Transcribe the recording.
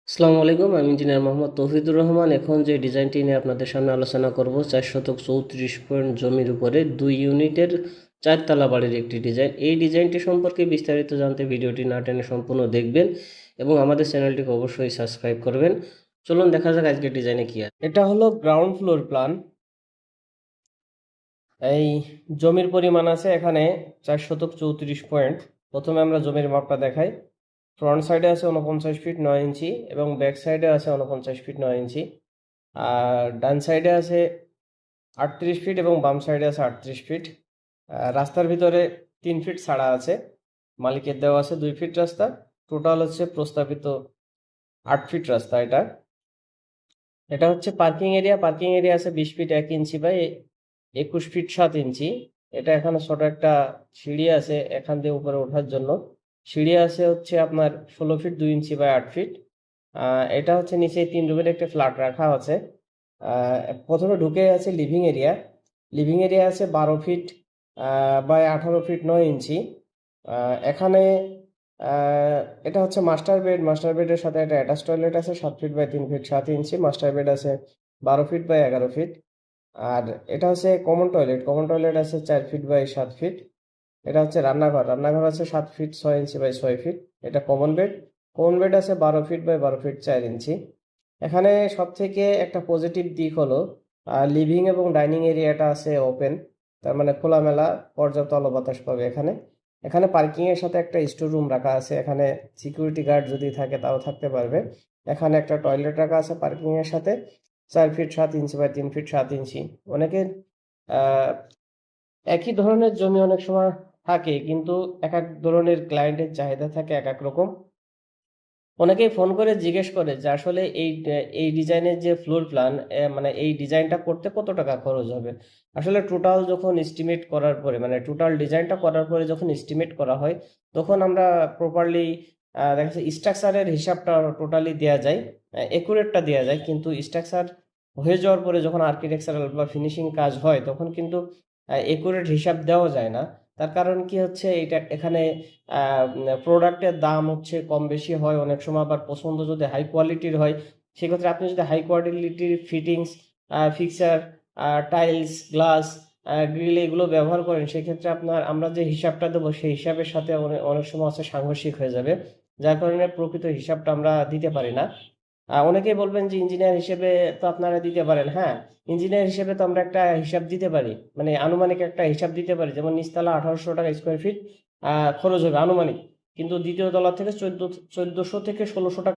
আসসালামু আলাইকুম, আমি ইঞ্জিনিয়ার মোহাম্মদ তৌহিদুর রহমান। এখন যে ডিজাইনটি নিয়ে আপনাদের সামনে আলোচনা করব, 434 জমির উপরে 2 ইউনিটের 4 তলা বাড়ির একটি ডিজাইন। এই ডিজাইনটি সম্পর্কে বিস্তারিত জানতে ভিডিওটি না টেনে সম্পূর্ণ দেখবেন এবং আমাদের চ্যানেলটিকে অবশ্যই সাবস্ক্রাইব করবেন। চলুন দেখা যাক আজকের ডিজাইনে কি আছে। এটা হলো গ্রাউন্ড ফ্লোর প্ল্যান। এই জমির পরিমাণ আছে এখানে 434 পয়েন্ট। প্রথমে আমরা জমির মাপটা দেখাই। ফ্রন্ট সাইডে আছে 49 ফিট 9 ইঞ্চি এবং ব্যাক সাইডে আছে 49 ফিট 9 ইঞ্চি। আর ডান সাইডে আছে 38 ফিট এবং বাম সাইডে আছে 38 ফিট। রাস্তার ভিতরে 3 ফিট ছাড়া আছে, মালিকের দেওয়া আছে 2 ফিট রাস্তা। টোটাল হচ্ছে প্রস্তাবিত 8 ফিট রাস্তা। এটা এটা হচ্ছে পার্কিং এরিয়া। পার্কিং এরিয়া আছে 20 ফিট 1 ইঞ্চি বাই 21 ফিট 7 ইঞ্চি। এটা এখানে ছোট একটা সিঁড়ি আছে এখান দিয়ে উপরে ওঠার জন্য। সিঁড়ি আছে হচ্ছে আপনার 16 ফিট 2 ইঞ্চি বাই 8 ফিট। এটা হচ্ছে নিচে 3 রুমের একটা ফ্ল্যাট রাখা আছে। প্রথমে ঢুকে আছে লিভিং এরিয়া। লিভিং এরিয়া আছে 12 ফিট বাই 18 ফিট 9 ইঞ্চি। এখানে এটা হচ্ছে মাস্টার বেড। মাস্টার বেডের সাথে একটা অ্যাটাচ টয়লেট আছে 7 feet by 3 feet 7 inch. Master bed আছে 12 ফিট বাই 11 ফিট। আর এটা হচ্ছে কমন টয়লেট। কমন টয়লেট আছে 4 ফিট বাই 7 ফিট। এটা হচ্ছে রান্নাঘর। রান্নাঘর আছে 7 ফিট 6 ইঞ্চি বাই 6 ফিট। এটা কমন বেড। কমন বেড আছে 12 ফিট বাই 12 ফিট 4 ইঞ্চি। এখানে সব থেকে একটা পজিটিভ দিক হলো লিভিং এবং ডাইনিং এরিয়াটা আছে ওপেন, তার মানে খোলামেলা পর্যাপ্ত আলো বাতাস পাবে এখানে। এখানে পার্কিং এর সাথে একটা স্টোর রুম রাখা আছে, এখানে সিকিউরিটি গার্ড যদি থাকে তাও থাকতে পারবে। এখানে একটা টয়লেট রাখা আছে পার্কিং এর সাথে। 4 ফিট 7 ইঞ্চি বাই 3 ফিট 7 ইঞ্চি। অনেকের আহ একই ধরনের জমি অনেক সময় থাকে, কিন্তু এক এক ধরনের ক্লায়েন্টের চাহিদা থাকে এক এক রকম। অনেকেই ফোন করে জিজ্ঞেস করে যে আসলে এই ডিজাইনের যে ফ্লোর প্ল্যান, মানে এই ডিজাইনটা করতে কত টাকা খরচ হবে। আসলে টোটাল যখন এস্টিমেট করার পরে, মানে টোটাল ডিজাইনটা করার পরে যখন এস্টিমেট করা হয়, তখন আমরা প্রপারলি দেখা যাচ্ছে স্ট্রাকচারের হিসাবটা টোটালি দেওয়া যায়, একুরেটটা দেওয়া যায়। কিন্তু স্ট্রাকচার হয়ে যাওয়ার পরে যখন আর্কিটেকচারাল বা ফিনিশিং কাজ হয় তখন কিন্তু একুরেট হিসাব দেওয়া যায় না। তার কারণ কি হচ্ছে, এটা এখানে প্রোডাক্টের দাম হচ্ছে কম বেশি হয়, অনেক সময় আবার পছন্দ যদি হাই কোয়ালিটির হয়, সেক্ষেত্রে আপনি যদি হাই কোয়ালিটির fittings, fixer, tiles, glass, grill এগুলো ব্যবহার করেন, সেক্ষেত্রে আমরা যে হিসাবটা দেবো সেই হিসাবের সাথে অনেক অনেক সময় হচ্ছে সাংঘর্ষিক হয়ে যাবে, যার কারণে প্রকৃত হিসাবটা আমরা দিতে পারি না। অনেকেই বলবেন যে ইঞ্জিনিয়ার হিসেবে তো আপনারা দিতে পারেন। হ্যাঁ, ইঞ্জিনিয়ার হিসেবে তো আমরা একটা হিসাব দিতে পারি, মানে আনুমানিক একটা হিসাব দিতে পারি। যেমন নিচতলা 1800 টাকা স্কোয়ার ফিট খরচ হবে আনুমানিক, কিন্তু দ্বিতীয় তলা থেকে 1400 থেকে 1600 টাকা